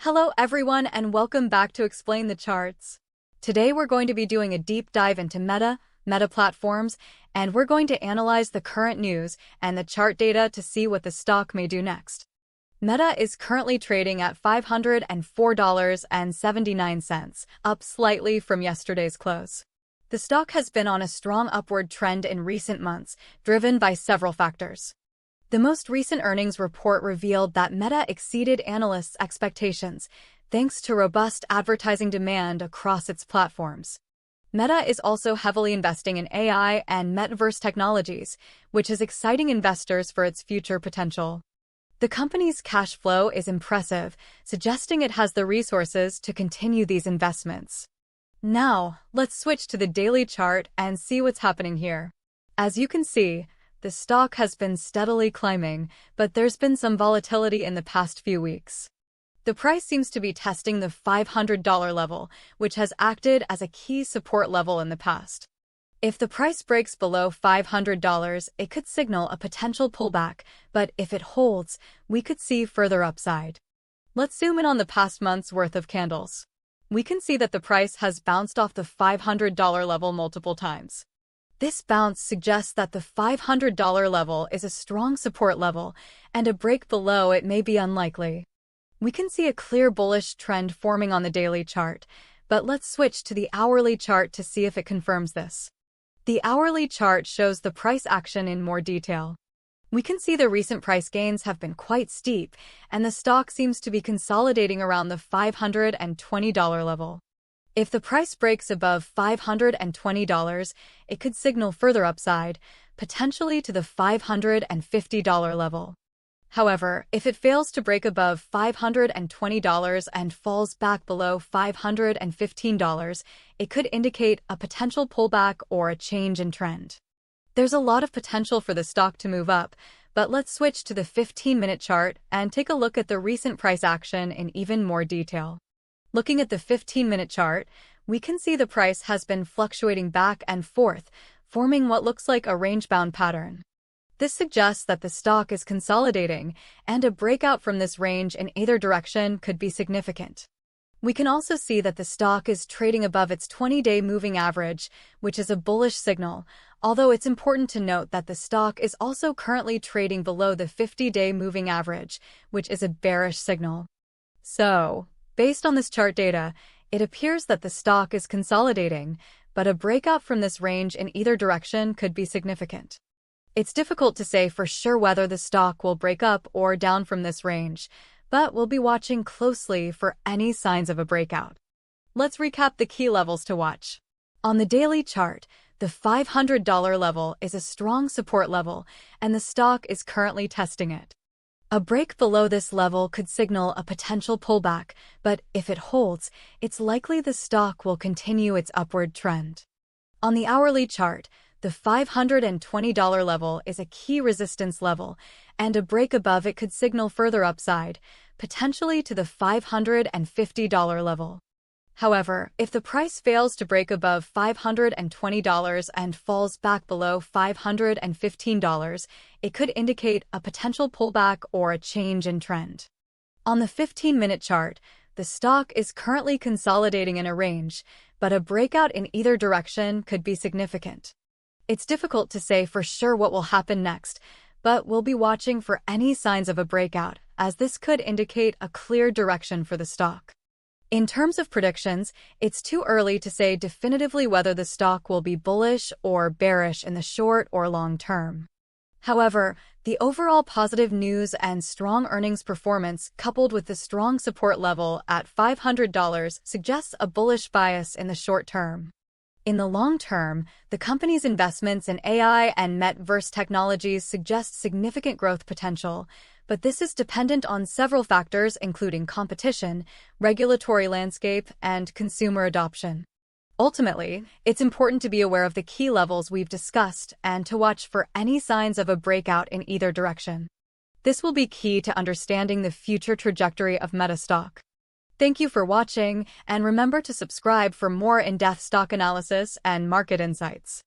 Hello everyone and welcome back to Explain the Charts. Today we're going to be doing a deep dive into Meta platforms, and we're going to analyze the current news and the chart data to see what the stock may do next. Meta is currently trading at $504.79, up slightly from yesterday's close. The stock has been on a strong upward trend in recent months, driven by several factors. The most recent earnings report revealed that Meta exceeded analysts' expectations, thanks to robust advertising demand across its platforms. Meta is also heavily investing in AI and metaverse technologies, which is exciting investors for its future potential. The company's cash flow is impressive, suggesting it has the resources to continue these investments. Now, let's switch to the daily chart and see what's happening here. As you can see, the stock has been steadily climbing, but there's been some volatility in the past few weeks. The price seems to be testing the $500 level, which has acted as a key support level in the past. If the price breaks below $500, it could signal a potential pullback, but if it holds, we could see further upside. Let's zoom in on the past month's worth of candles. We can see that the price has bounced off the $500 level multiple times. This bounce suggests that the $500 level is a strong support level, and a break below it may be unlikely. We can see a clear bullish trend forming on the daily chart, but let's switch to the hourly chart to see if it confirms this. The hourly chart shows the price action in more detail. We can see the recent price gains have been quite steep, and the stock seems to be consolidating around the $520 level. If the price breaks above $520, it could signal further upside, potentially to the $550 level. However, if it fails to break above $520 and falls back below $515, it could indicate a potential pullback or a change in trend. There's a lot of potential for the stock to move up, but let's switch to the 15-minute chart and take a look at the recent price action in even more detail. Looking at the 15-minute chart, we can see the price has been fluctuating back and forth, forming what looks like a range-bound pattern. This suggests that the stock is consolidating, and a breakout from this range in either direction could be significant. We can also see that the stock is trading above its 20-day moving average, which is a bullish signal, although it's important to note that the stock is also currently trading below the 50-day moving average, which is a bearish signal. So, based on this chart data, it appears that the stock is consolidating, but a breakout from this range in either direction could be significant. It's difficult to say for sure whether the stock will break up or down from this range, but we'll be watching closely for any signs of a breakout. Let's recap the key levels to watch. On the daily chart, the $500 level is a strong support level, and the stock is currently testing it. A break below this level could signal a potential pullback, but if it holds, it's likely the stock will continue its upward trend. On the hourly chart, the $520 level is a key resistance level, and a break above it could signal further upside, potentially to the $550 level. However, if the price fails to break above $520 and falls back below $515, it could indicate a potential pullback or a change in trend. On the 15-minute chart, the stock is currently consolidating in a range, but a breakout in either direction could be significant. It's difficult to say for sure what will happen next, but we'll be watching for any signs of a breakout, as this could indicate a clear direction for the stock. In terms of predictions, it's too early to say definitively whether the stock will be bullish or bearish in the short or long term. However, the overall positive news and strong earnings performance coupled with the strong support level at $500 suggests a bullish bias in the short term. In the long term, the company's investments in AI and metaverse technologies suggest significant growth potential, but this is dependent on several factors including competition, regulatory landscape, and consumer adoption. Ultimately, it's important to be aware of the key levels we've discussed and to watch for any signs of a breakout in either direction. This will be key to understanding the future trajectory of Meta stock. Thank you for watching, and remember to subscribe for more in-depth stock analysis and market insights.